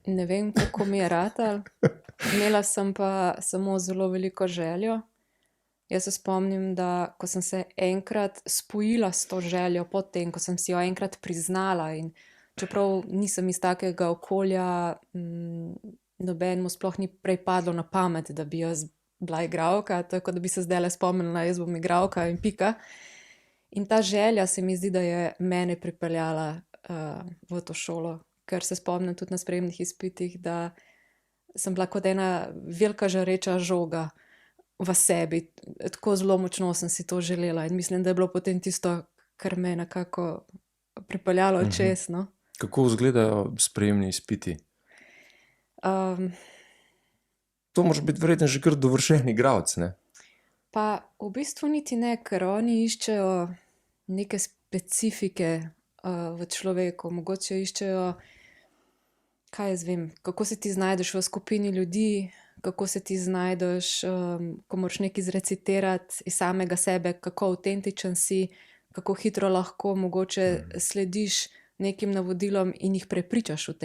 Ne vem, kako mi je ratalo. Imela sem pa samo zelo veliko željo. Jaz se spomnim, da ko sem se enkrat spojila s to željo, potem, ko sem si jo enkrat priznala in čeprav nisem iz takega okolja, nobenemu sploh ni prej padlo na pamet, da bi jaz bila igralka, tako da bi se zdajle spomnila, jaz bom igralka in pika. In ta želja se mi zdi, da je mene pripeljala v to šolo, ker se spomnim tudi na sprejemnih izpitih, da sem bila kot ena velika žareča žoga v sebi. Tako zelo močno sem si to želela in mislim, da je bilo potem tisto, kar me je nekako pripeljalo čez, no. Kako izgledajo sprejemni izpiti? To moraš biti verjetno že kar dovršen igralec, ne? Pa v bistvu niti ne, ker oni iščejo neke specifike v človeku. Mogoče iščejo, kaj jaz vem, kako se ti znajdeš v skupini ljudi, kako se ti znajdeš, ko moraš nekaj izrecitirati iz samega sebe, kako avtentičen si, kako hitro lahko mogoče slediš nekim navodilom in jih prepričaš v tem.